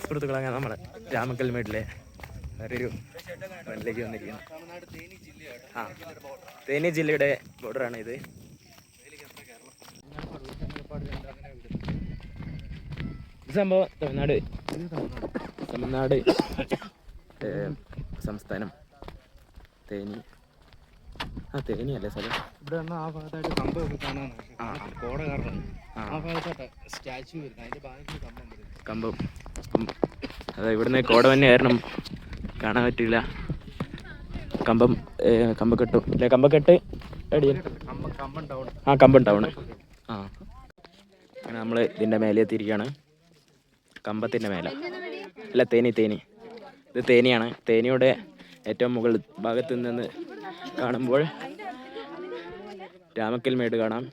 സുഹൃത്തുക്കളങ്ങനെ നമ്മുടെ രാമക്കൽമേട്ടിലെ വേറൊരു വണ്ടിലേക്ക് വന്നിരിക്കുന്നു. ആ, തേനി ജില്ലയുടെ ബോർഡറാണ് ഇത്. സംഭവം തമിഴ്നാട് സംസ്ഥാനം തേനി. തേനി അല്ലേ സ്ഥലം? ഇവിടെ ആ ഭാഗത്തായിട്ട് കമ്പമൊക്കെ കാണാനാണ് കോട കാരണം ആ ഭാഗത്തായിട്ട് സ്റ്റാച്ചു വരുന്നത്. അതിന്റെ ഭാഗത്ത് കമ്പം. അതെ, ഇവിടുന്ന് കോട തന്നെ കാരണം കാണാൻ പറ്റില്ല. കമ്പക്കെട്ടും അല്ലെ? കമ്പക്കെട്ട് കമ്പം ടൗണ്. അങ്ങനെ നമ്മൾ ഇതിൻ്റെ മേലെ എത്തിയിരിക്കുകയാണ്. കമ്പത്തിൻ്റെ മേലെ അല്ല, തേനി. ഇത് തേനിയാണ്. തേനിയുടെ ഏറ്റവും മുകൾ ഭാഗത്ത് നിന്ന് കാണുമ്പോൾ രാമക്കൽമേട് കാണാം.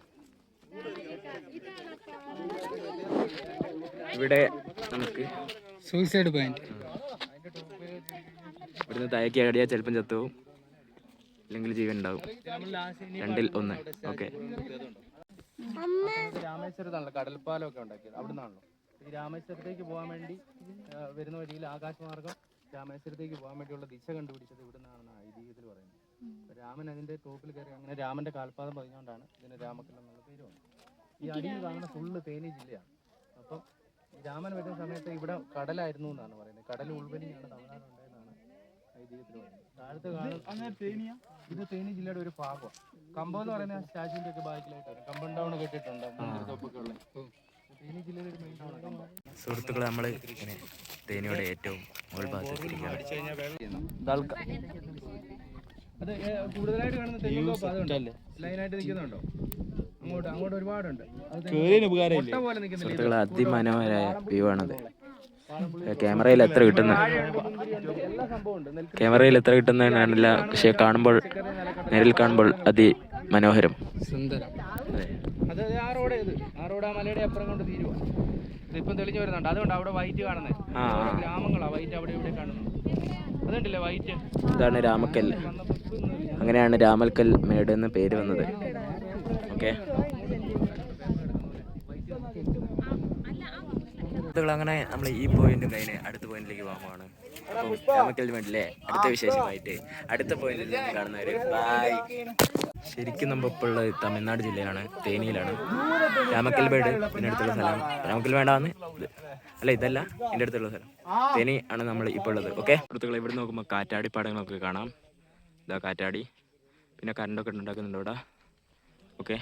ഇവിടെ നമുക്ക് സൂയിസൈഡ് പോയിന്റ്. ഇവിടുന്ന് താഴേക്ക് ആടിയാൽ ചിലപ്പം ചത്തുപോകും, അല്ലെങ്കിൽ ജീവൻ ഉണ്ടാവും. 2-ൽ 1. ഓക്കെ. രാമേശ്വരത്താണല്ലോ കടൽപ്പാലമൊക്കെ ഉണ്ടാക്കിയത്. അവിടെ നിന്നാണല്ലോ ഈ രാമേശ്വരത്തേക്ക് പോകാൻ വേണ്ടി വരുന്ന വഴിയിൽ ആകാശമാർഗം രാമേശ്വരത്തേക്ക് പോകാൻ വേണ്ടിയുള്ള ദിശ കണ്ടുപിടിച്ചത് ഇവിടെ നിന്നാണെന്ന് ഐതിഹ്യത്തിൽ പറയുന്നത്. രാമൻ അതിന്റെ ടോപ്പിൽ കയറി അങ്ങനെ രാമന്റെ കാൽപാദം പതിഞ്ഞുകൊണ്ടാണ് ഇതിന് രാമക്കൽ എന്നുള്ള പേര് വന്നത്. ഈ അടിയിൽ കാണുന്ന ഫുള്ള് തേനി ജില്ലയാണ്. അപ്പം രാമൻ വരുന്ന സമയത്ത് ഇവിടെ കടലായിരുന്നു എന്നാണ് പറയുന്നത്. കടൽ ഉൾവലിയാണ് തമിഴ്നാട് ഉണ്ടായതാണ് ഐതിഹ്യത്തിൽ പറയുന്നത്. താഴത്ത് കാണുന്നത് ഇത് തേനി ജില്ലയുടെ ഒരു ഭാഗമാണ്. കമ്പം എന്ന് പറയുന്ന സ്റ്റാച്യൂന്റെ ഒക്കെ ബാക്കിലായിട്ട് വരും. കമ്പം ടൗൺ കേട്ടിട്ടുണ്ട്, തൊപ്പൊക്കെ ഉള്ളത്. തേനി ജില്ലയിലെ ഒരു മെയിൻ ടൗൺ കമ്പം. സുഹൃത്തുക്കളെ, നമ്മൾ ഇങ്ങനെ തേനിയുടെ ഏറ്റവും മുകൾ ഭാഗത്തെത്തിയിരിക്കുകയാണ്. അത് കൂടുതലായിട്ട് കാണുന്ന തെങ്ങുതോപ്പ് അതുണ്ടല്ലേ ലൈനായിട്ട് നിൽക്കുന്നുണ്ടോ? അങ്ങോട്ട് ഒരുപാടുണ്ട്. സുഹൃത്തുക്കളെ, അതിമനോഹരമായ വ്യൂ ആണത്. ക്യാമറയിൽ എത്ര കിട്ടുന്നതിനാണില്ല, പക്ഷെ കാണുമ്പോൾ, നേരിൽ കാണുമ്പോൾ അതിമനോഹരം. അത് ആ റോഡ് ആ മലയുടെ അപ്പുറം കൊണ്ട് തീരുവാ. ഇപ്പം തെളിഞ്ഞു വരുന്നുണ്ട്. അതുകൊണ്ട് അവിടെ വൈറ്റ് കാണുന്നത് ഗ്രാമങ്ങളാ. വൈറ്റ് അവിടെ ഇവിടെ കാണുന്നത് അതുണ്ടല്ലേ വൈറ്റ്. ഇതാണ് രാമക്കൽ. അങ്ങനെയാണ് രാമക്കൽ മേട് എന്ന് പേര് വന്നത്. ഓക്കെ. അങ്ങനെ നമ്മൾ ഈ പോയിന്റും കഴിഞ്ഞ് അടുത്ത പോയിന്റിലേക്ക് പോകുമ്പോഴാണ്. അപ്പം രാമക്കൽ മേടിലെ അടുത്ത വിശേഷമായിട്ട് അടുത്ത പോയിന്റിൽ നിന്ന് കാണുന്നവര് ബൈ. ശരിക്കും നമ്മൾ ഇപ്പോൾ ഉള്ളത് തമിഴ്നാട് ജില്ലയിലാണ്, തേനിയിലാണ്. രാമക്കൽ മേട് പിന്നെ അടുത്തുള്ള സ്ഥലം രാമക്കൽ മേടാന്ന് അല്ല, ഇതല്ല എൻ്റെ അടുത്തുള്ള സ്ഥലം തേനി ആണ് നമ്മൾ ഇപ്പോൾ ഉള്ളത്. ഓക്കെ സുഹൃത്തുക്കളെ, ഇവിടെ നോക്കുമ്പോൾ കാറ്റാടി പാടങ്ങളൊക്കെ കാണാം. ഇതാ കാറ്റാടി, പിന്നെ കറണ്ടൊക്കെ ഉണ്ടാക്കുന്നുണ്ട് ഇവിടെ. ഓക്കെ.